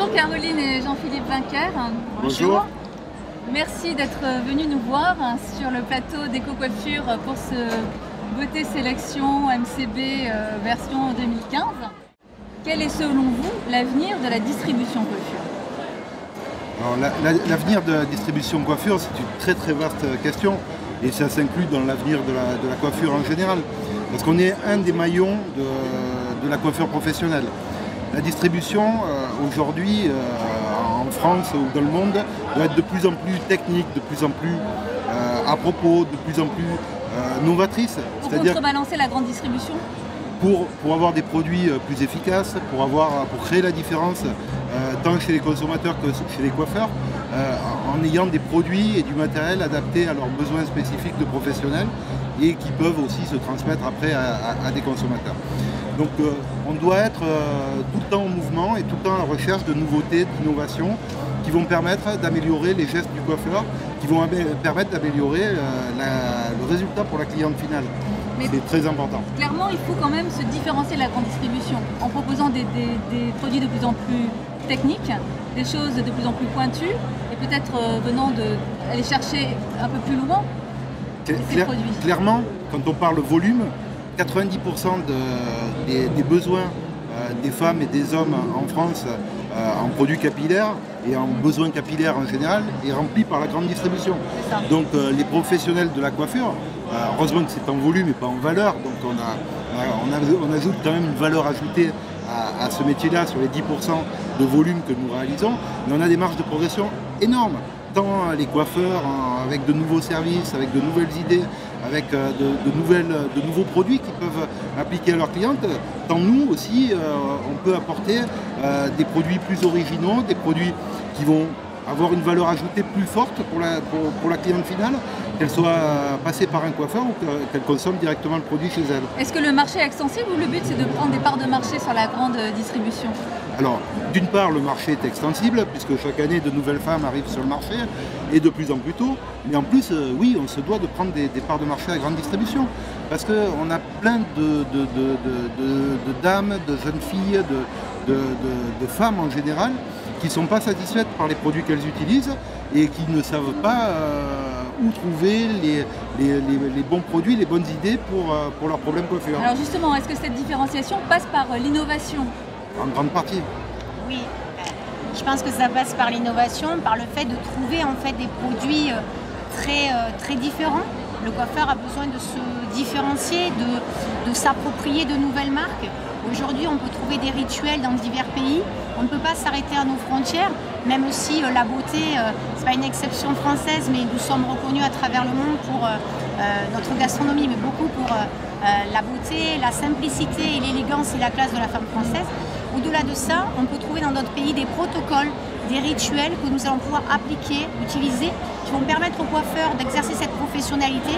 Bonjour Caroline et Jean-Philippe Vinquer. Bonjour. Merci d'être venus nous voir sur le plateau d'Éco-Coiffure pour ce Beauté Sélection MCB version 2015. Quel est selon vous l'avenir de la distribution coiffure? L'avenir de la distribution coiffure, c'est une très vaste question et ça s'inclut dans l'avenir de la coiffure en général. Parce qu'on est un des maillons de la coiffure professionnelle. La distribution, aujourd'hui, en France ou dans le monde, doit être de plus en plus technique, de plus en plus à propos, de plus en plus novatrice. Pour contrebalancer la grande distribution? Pour avoir des produits plus efficaces, pour créer la différence tant chez les consommateurs que chez les coiffeurs, en ayant des produits et du matériel adaptés à leurs besoins spécifiques de professionnels et qui peuvent aussi se transmettre après à des consommateurs. Donc on doit être tout le temps en mouvement et tout le temps à la recherche de nouveautés, d'innovations qui vont permettre d'améliorer les gestes du coiffeur, qui vont permettre d'améliorer le résultat pour la cliente finale. C'est très important. Clairement, il faut quand même se différencier de la grande distribution en proposant des produits de plus en plus techniques, des choses de plus en plus pointues et peut-être venant d'aller chercher un peu plus loin ces produits. Clairement, quand on parle volume, 90% des besoins des femmes et des hommes en France en produits capillaires et en besoins capillaires en général est rempli par la grande distribution. Donc les professionnels de la coiffure, heureusement que c'est en volume et pas en valeur, donc on ajoute quand même une valeur ajoutée à ce métier-là sur les 10% de volume que nous réalisons, mais on a des marges de progression énormes, tant les coiffeurs avec de nouveaux services, avec de nouvelles idées, avec de nouveaux produits qu'ils peuvent appliquer à leurs clientes, tant nous aussi on peut apporter des produits plus originaux, des produits qui vont avoir une valeur ajoutée plus forte pour la cliente finale, qu'elle soit passée par un coiffeur ou qu'elle consomme directement le produit chez elle. Est-ce que le marché est extensible ou le but c'est de prendre des parts de marché sur la grande distribution? Alors, d'une part, le marché est extensible, puisque chaque année, de nouvelles femmes arrivent sur le marché, et de plus en plus tôt. Mais en plus, oui, on se doit de prendre des parts de marché à grande distribution. Parce qu'on a plein de dames, de jeunes filles, de femmes en général, qui ne sont pas satisfaites par les produits qu'elles utilisent et qui ne savent pas où trouver les bons produits, les bonnes idées pour leurs problèmes coiffure. Alors justement, est-ce que cette différenciation passe par l'innovation? En grande partie. Oui, je pense que ça passe par l'innovation, par le fait de trouver en fait des produits très différents. Le coiffeur a besoin de se différencier, de s'approprier de nouvelles marques. Aujourd'hui, on peut trouver des rituels dans divers pays. On ne peut pas s'arrêter à nos frontières, même si la beauté, ce n'est pas une exception française, mais nous sommes reconnus à travers le monde pour notre gastronomie, mais beaucoup pour la beauté, la simplicité et l'élégance et la classe de la femme française. Au-delà de ça, on peut trouver dans d'autres pays des protocoles, des rituels que nous allons pouvoir appliquer, utiliser, qui vont permettre aux coiffeurs d'exercer cette professionnalité,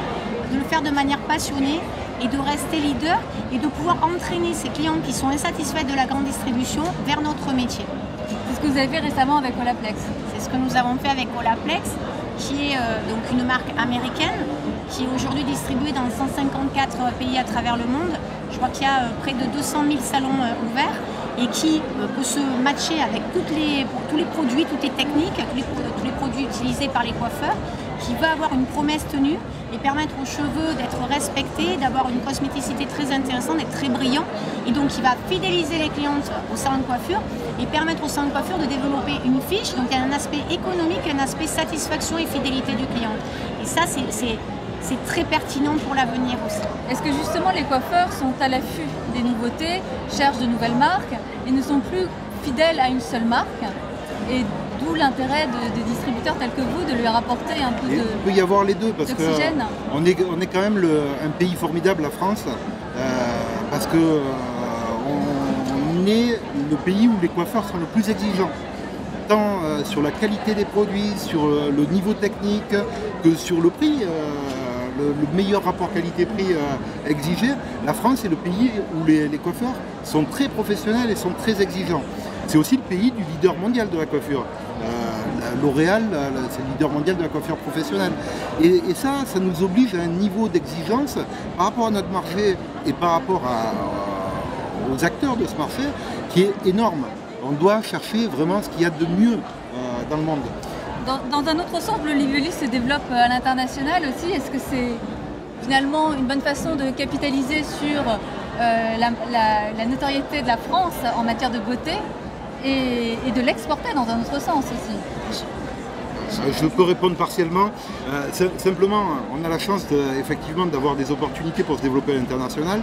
de le faire de manière passionnée et de rester leader et de pouvoir entraîner ces clients qui sont insatisfaits de la grande distribution vers notre métier. C'est ce que vous avez fait récemment avec Olaplex. C'est ce que nous avons fait avec Olaplex, qui est donc une marque américaine, qui est aujourd'hui distribuée dans 154 pays à travers le monde. Je crois qu'il y a près de 200 000 salons ouverts et qui peut se matcher avec pour tous les produits, toutes les techniques, tous les produits utilisés par les coiffeurs, qui va avoir une promesse tenue et permettre aux cheveux d'être respectés, d'avoir une cosméticité très intéressante, d'être très brillant, et donc qui va fidéliser les clientes au salon de coiffure et permettre au salon de coiffure de développer une fiche, donc il y a un aspect économique, un aspect satisfaction et fidélité du client. Et ça, c'est très pertinent pour l'avenir aussi. Est-ce que justement les coiffeurs sont à l'affût des nouveautés, cherchent de nouvelles marques et ne sont plus fidèles à une seule marque, et d'où l'intérêt de distributeurs tels que vous de lui rapporter un peu de... Il peut y avoir les deux parce qu'on est quand même un pays formidable, la France, parce que on est le pays où les coiffeurs sont le plus exigeants, tant sur la qualité des produits, sur le niveau technique que sur le prix. Le meilleur rapport qualité-prix exigé, la France est le pays où les coiffeurs sont très professionnels et sont très exigeants. C'est aussi le pays du leader mondial de la coiffure. L'Oréal, c'est le leader mondial de la coiffure professionnelle. Et ça nous oblige à un niveau d'exigence par rapport à notre marché et par rapport aux acteurs de ce marché qui est énorme. on doit chercher vraiment ce qu'il y a de mieux dans le monde. Dans un autre sens, Bleu Libellule se développe à l'international aussi. Est-ce que c'est finalement une bonne façon de capitaliser sur la notoriété de la France en matière de beauté et de l'exporter dans un autre sens aussi? Je peux répondre partiellement. Simplement, on a la chance effectivement d'avoir des opportunités pour se développer à l'international.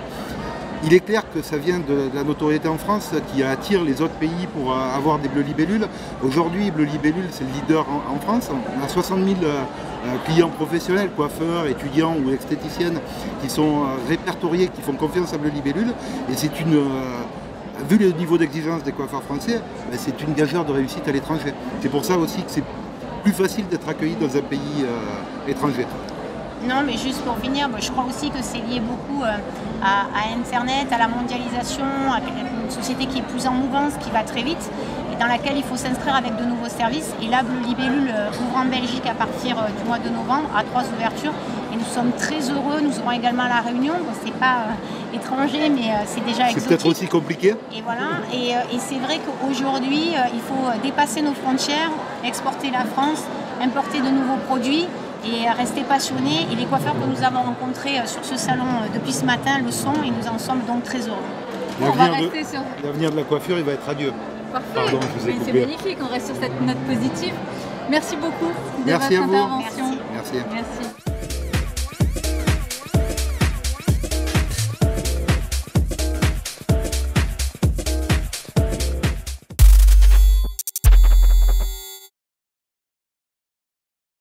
Il est clair que ça vient de la notoriété en France qui attire les autres pays pour avoir des Bleu Libellule. Aujourd'hui, Bleu Libellule, c'est le leader en France. On a 60 000 clients professionnels, coiffeurs, étudiants ou esthéticiennes qui sont répertoriés, qui font confiance à Bleu Libellule. Et c'est une... vu le niveau d'exigence des coiffeurs français, c'est une gageure de réussite à l'étranger. C'est pour ça aussi que c'est plus facile d'être accueilli dans un pays étranger. Non, mais juste pour finir, je crois aussi que c'est lié beaucoup à Internet, à la mondialisation, à une société qui est plus en mouvance, qui va très vite et dans laquelle il faut s'inscrire avec de nouveaux services. Et là, Bleu Libellule ouvre en Belgique à partir du mois de novembre à 3 ouvertures. Et nous sommes très heureux. Nous aurons également La Réunion. Bon, c'est pas étranger, mais c'est déjà exotique. C'est peut-être aussi compliqué. Et voilà. Et c'est vrai qu'aujourd'hui, il faut dépasser nos frontières, exporter la France, importer de nouveaux produits et rester passionnés. Et les coiffeurs que nous avons rencontrés sur ce salon depuis ce matin le sont et nous en sommes donc très heureux. L'avenir de la coiffure, il va être radieux. Parfait. Pardon, je vous ai coupé. C'est magnifique, on reste sur cette note positive. Merci beaucoup de Merci votre à vous. intervention. Merci. Merci. Merci.